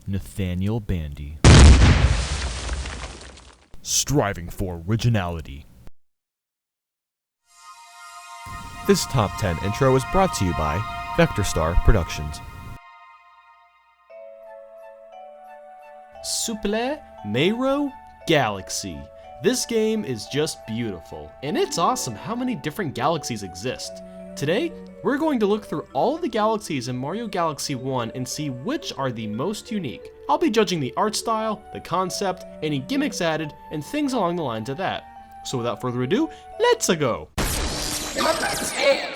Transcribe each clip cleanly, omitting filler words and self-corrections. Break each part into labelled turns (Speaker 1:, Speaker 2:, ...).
Speaker 1: Nathaniel Bandy. Striving for originality. This top 10 intro is brought to you by Vector Star Productions.
Speaker 2: Super Mario Galaxy. This game is just beautiful, and it's awesome how many different galaxies exist. Today, we're going to look through all of the galaxies in Mario Galaxy 1 and see which are the most unique. I'll be judging the art style, the concept, any gimmicks added, and things along the lines of that. So without further ado, let's go! Number 10.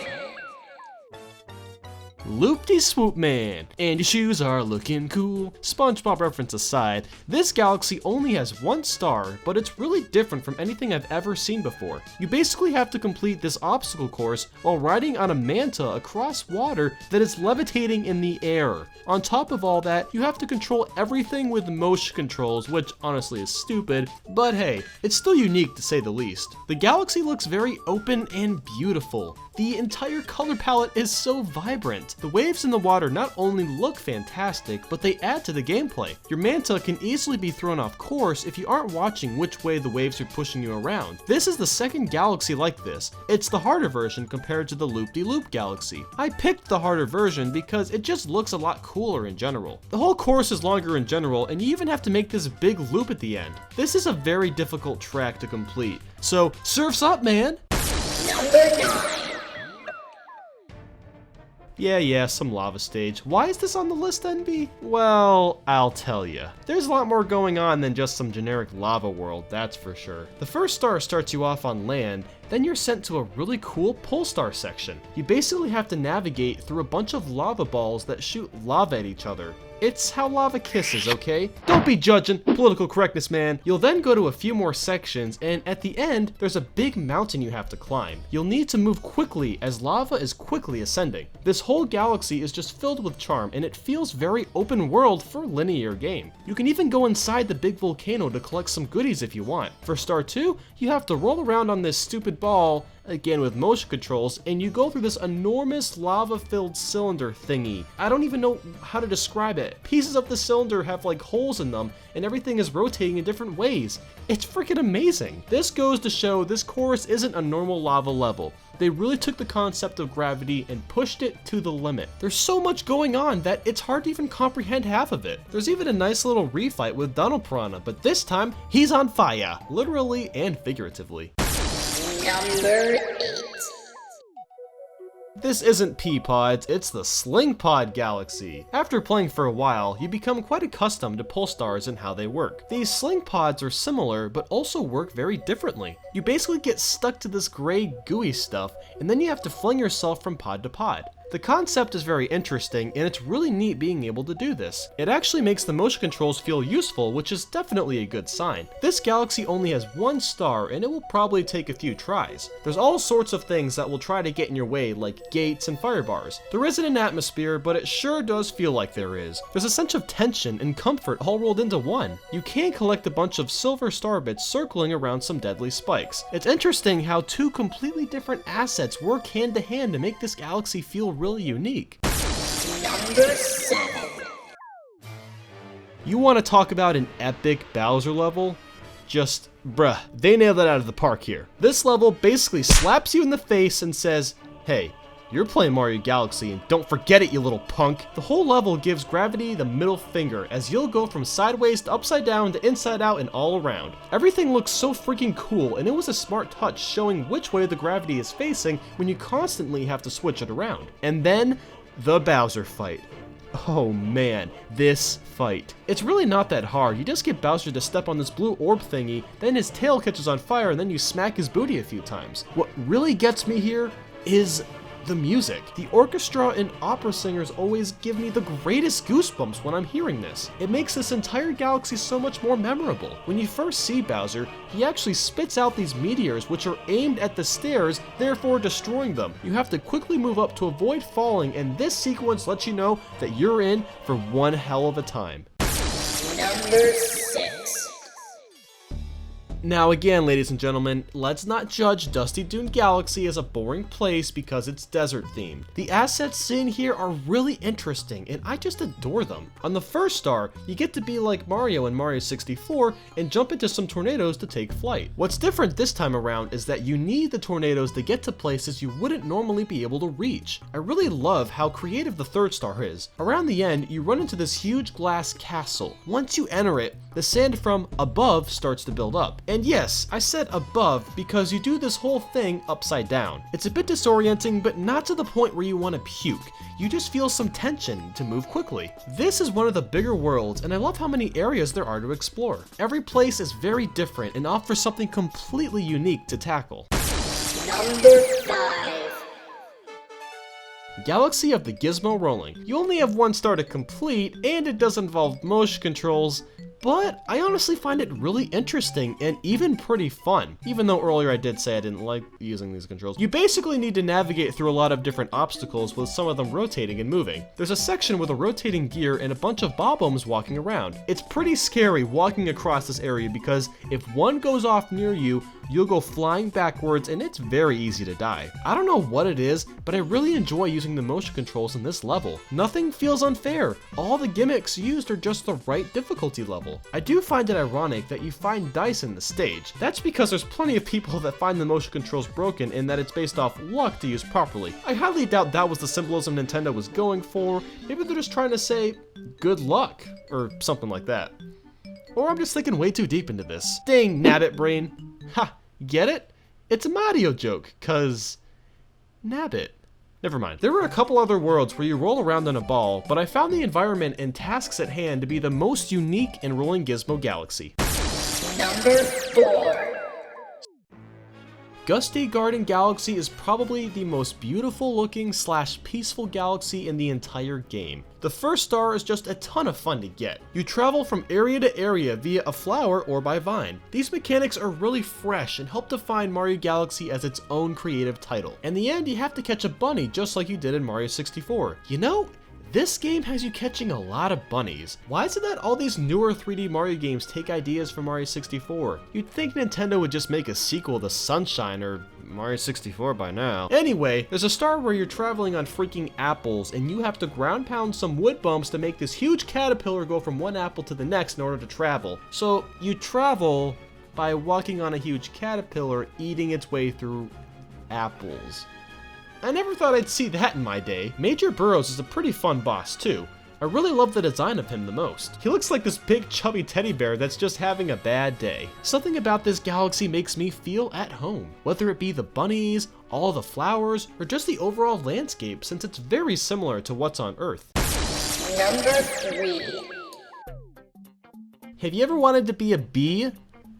Speaker 2: Loopdeeswoop Man, and your shoes are looking cool. SpongeBob reference aside, this galaxy only has one star, but it's really different from anything I've ever seen before. You basically have to complete this obstacle course while riding on a manta across water that is levitating in the air. On top of all that, you have to control everything with motion controls, which honestly is stupid, but hey, it's still unique to say the least. The galaxy looks very open and beautiful. The entire color palette is so vibrant. The waves in the water not only look fantastic, but they add to the gameplay. Your manta can easily be thrown off course if you aren't watching which way the waves are pushing you around. This is the second galaxy like this. It's the harder version compared to the Loopdeeswoop Galaxy. I picked the harder version because it just looks a lot cooler in general. The whole course is longer in general, and you even have to make this big loop at the end. This is a very difficult track to complete. So, surf's up, man! Number 9. Yeah, some lava stage. Why is this on the list, NB? Well, I'll tell ya. There's a lot more going on than just some generic lava world, that's for sure. The first star starts you off on land, then you're sent to a really cool pole star section. You basically have to navigate through a bunch of lava balls that shoot lava at each other. It's how lava kisses, okay? Don't be judging, political correctness, man. You'll then go to a few more sections, and at the end, there's a big mountain you have to climb. You'll need to move quickly as lava is quickly ascending. This whole galaxy is just filled with charm, and it feels very open world for a linear game. You can even go inside the big volcano to collect some goodies if you want. For Star 2, you have to roll around on this stupid ball, again with motion controls, and you go through this enormous lava-filled cylinder thingy. I don't even know how to describe it. Pieces of the cylinder have like holes in them, and everything is rotating in different ways. It's freaking amazing. This goes to show this course isn't a normal lava level. They really took the concept of gravity and pushed it to the limit. There's so much going on that it's hard to even comprehend half of it. There's even a nice little refight with Donald Piranha, but this time, he's on fire, literally and figuratively. Number 8. This isn't P-Pods, it's the Sling Pod Galaxy. After playing for a while, you become quite accustomed to pole stars and how they work. These Sling Pods are similar, but also work very differently. You basically get stuck to this gray, gooey stuff, and then you have to fling yourself from pod to pod. The concept is very interesting, and it's really neat being able to do this. It actually makes the motion controls feel useful, which is definitely a good sign. This galaxy only has one star, and it will probably take a few tries. There's all sorts of things that will try to get in your way, like gates and fire bars. There isn't an atmosphere, but it sure does feel like there is. There's a sense of tension and comfort all rolled into one. You can collect a bunch of silver star bits circling around some deadly spikes. It's interesting how two completely different assets work hand to hand to make this galaxy feel really unique. Number 7. You want to talk about an epic Bowser level? Just, bruh, they nailed it out of the park here. This level basically slaps you in the face and says, hey, you're playing Mario Galaxy and don't forget it, you little punk. The whole level gives gravity the middle finger as you'll go from sideways to upside down to inside out and all around. Everything looks so freaking cool, and it was a smart touch showing which way the gravity is facing when you constantly have to switch it around. And then, the Bowser fight. Oh man, this fight. It's really not that hard. You just get Bowser to step on this blue orb thingy, then his tail catches on fire, and then you smack his booty a few times. What really gets me here is the music. The orchestra and opera singers always give me the greatest goosebumps when I'm hearing this. It makes this entire galaxy so much more memorable. When you first see Bowser, he actually spits out these meteors which are aimed at the stairs, therefore destroying them. You have to quickly move up to avoid falling, and this sequence lets you know that you're in for one hell of a time. Number 6. Now again, ladies and gentlemen, let's not judge Dusty Dune Galaxy as a boring place because it's desert themed. The assets seen here are really interesting and I just adore them. On the first star, you get to be like Mario in Mario 64 and jump into some tornadoes to take flight. What's different this time around is that you need the tornadoes to get to places you wouldn't normally be able to reach. I really love how creative the third star is. Around the end, you run into this huge glass castle. Once you enter it, the sand from above starts to build up. And yes, I said above because you do this whole thing upside down. It's a bit disorienting, but not to the point where you want to puke. You just feel some tension to move quickly. This is one of the bigger worlds, and I love how many areas there are to explore. Every place is very different and offers something completely unique to tackle.
Speaker 3: Number 5.
Speaker 2: Galaxy of the Gizmo Rolling. You only have one star to complete, and it does involve motion controls, but I honestly find it really interesting and even pretty fun, even though earlier I did say I didn't like using these controls. You basically need to navigate through a lot of different obstacles with some of them rotating and moving. There's a section with a rotating gear and a bunch of bob-ombs walking around. It's pretty scary walking across this area because if one goes off near you, you'll go flying backwards and it's very easy to die. I don't know what it is, but I really enjoy using the motion controls in this level. Nothing feels unfair. All the gimmicks used are just the right difficulty level. I do find it ironic that you find dice in the stage. That's because there's plenty of people that find the motion controls broken and that it's based off luck to use properly. I highly doubt that was the symbolism Nintendo was going for. Maybe they're just trying to say good luck or something like that. Or I'm just thinking way too deep into this. Dang, nabbit brain. Ha, get it? It's a Mario joke, cause nabbit. Never mind. There were a couple other worlds where you roll around in a ball, but I found the environment and tasks at hand to be the most unique in Rolling Gizmo Galaxy.
Speaker 3: Number 4.
Speaker 2: Gusty Garden Galaxy is probably the most beautiful looking / peaceful galaxy in the entire game. The first star is just a ton of fun to get. You travel from area to area via a flower or by vine. These mechanics are really fresh and help define Mario Galaxy as its own creative title. In the end, you have to catch a bunny just like you did in Mario 64. You know, this game has you catching a lot of bunnies. Why is it that all these newer 3D Mario games take ideas from Mario 64? You'd think Nintendo would just make a sequel to Sunshine or Mario 64 by now. Anyway, there's a star where you're traveling on freaking apples and you have to ground pound some wood bumps to make this huge caterpillar go from one apple to the next in order to travel. So you travel by walking on a huge caterpillar eating its way through apples. I never thought I'd see that in my day. Major Burrows is a pretty fun boss too. I really love the design of him the most. He looks like this big chubby teddy bear that's just having a bad day. Something about this galaxy makes me feel at home. Whether it be the bunnies, all the flowers, or just the overall landscape since it's very similar to what's on Earth.
Speaker 3: Number 3.
Speaker 2: Have you ever wanted to be a bee?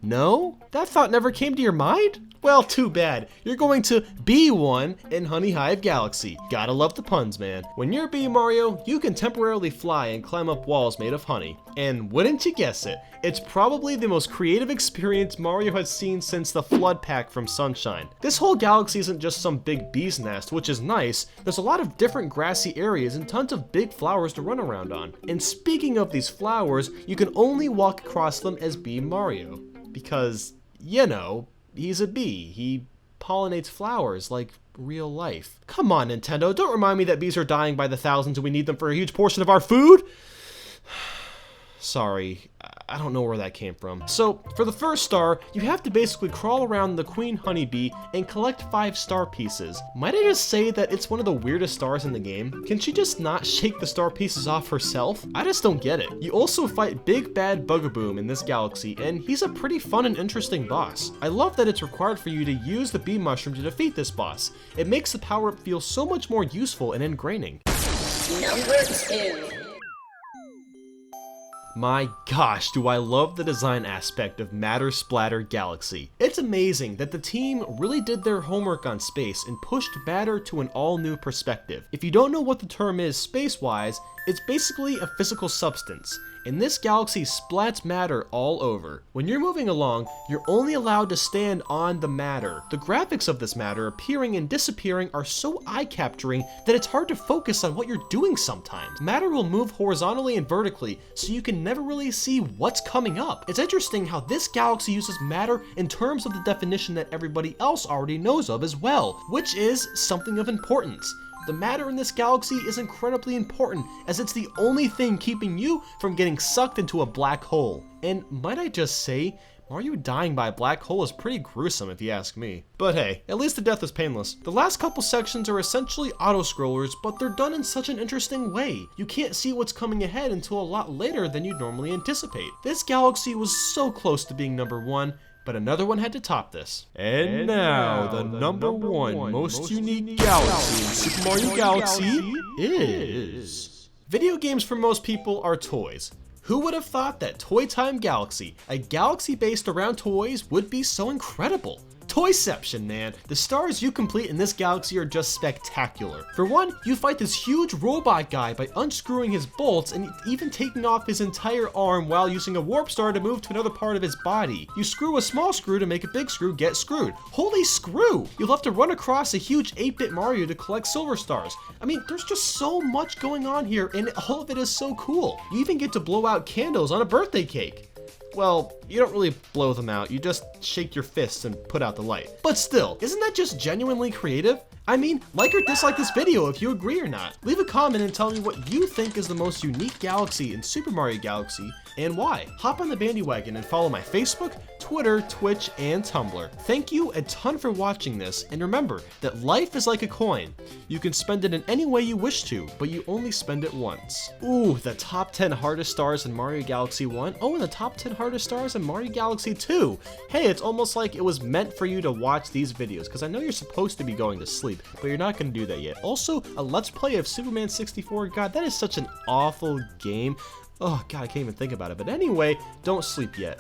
Speaker 2: No? That thought never came to your mind? Well, too bad. You're going to be one in Honey Hive Galaxy. Gotta love the puns, man. When you're Bee Mario, you can temporarily fly and climb up walls made of honey. And wouldn't you guess it, it's probably the most creative experience Mario has seen since the Flood Pack from Sunshine. This whole galaxy isn't just some big bee's nest, which is nice. There's a lot of different grassy areas and tons of big flowers to run around on. And speaking of these flowers, you can only walk across them as Bee Mario. Because, you know, he's a bee. He pollinates flowers like real life. Come on, Nintendo. Don't remind me that bees are dying by the thousands and we need them for a huge portion of our food. Sorry, I don't know where that came from. So, for the first star, you have to basically crawl around the queen honeybee and collect 5 star pieces. Might I just say that it's one of the weirdest stars in the game? Can she just not shake the star pieces off herself? I just don't get it. You also fight Big Bad Bugaboom in this galaxy, and he's a pretty fun and interesting boss. I love that it's required for you to use the bee mushroom to defeat this boss. It makes the power-up feel so much more useful and ingraining.
Speaker 3: Number 2.
Speaker 2: My gosh, do I love the design aspect of Matter Splatter Galaxy. It's amazing that the team really did their homework on space and pushed Matter to an all-new perspective. If you don't know what the term is space-wise, It's basically a physical substance, and this galaxy splats matter all over. When you're moving along, you're only allowed to stand on the matter. The graphics of this matter appearing and disappearing are so eye-capturing that it's hard to focus on what you're doing sometimes. Matter will move horizontally and vertically, so you can never really see what's coming up. It's interesting how this galaxy uses matter in terms of the definition that everybody else already knows of as well, which is something of importance. The matter in this galaxy is incredibly important, as it's the only thing keeping you from getting sucked into a black hole. And might I just say, Mario dying by a black hole is pretty gruesome if you ask me. But hey, at least the death was painless. The last couple sections are essentially auto-scrollers, but they're done in such an interesting way. You can't see what's coming ahead until a lot later than you'd normally anticipate. This galaxy was so close to being number 1, but another one had to top this. And now, the number one most unique galaxy in Super Mario Galaxy is... Video games for most people are toys. Who would have thought that Toy Time Galaxy, a galaxy based around toys, would be so incredible? Toyception, man. The stars you complete in this galaxy are just spectacular. For one, you fight this huge robot guy by unscrewing his bolts and even taking off his entire arm while using a warp star to move to another part of his body. You screw a small screw to make a big screw get screwed. Holy screw! You'll have to run across a huge 8-bit Mario to collect silver stars. I mean, there's just so much going on here, and all of it is so cool. You even get to blow out candles on a birthday cake. Well, you don't really blow them out, you just shake your fists and put out the light. But still, isn't that just genuinely creative? I mean, like or dislike this video if you agree or not. Leave a comment and tell me what you think is the most unique galaxy in Super Mario Galaxy and why. Hop on the bandwagon and follow my Facebook, Twitter, Twitch, and Tumblr. Thank you a ton for watching this, and remember that life is like a coin. You can spend it in any way you wish to, but you only spend it once. Ooh, the top 10 hardest stars in Mario Galaxy 1. Oh, and the top 10 hardest stars in Mario Galaxy 2. Hey, it's almost like it was meant for you to watch these videos, because I know you're supposed to be going to sleep, but you're not going to do that yet. Also, a Let's Play of Superman 64. God, that is such an awful game. Oh, God, I can't even think about it. But anyway, don't sleep yet.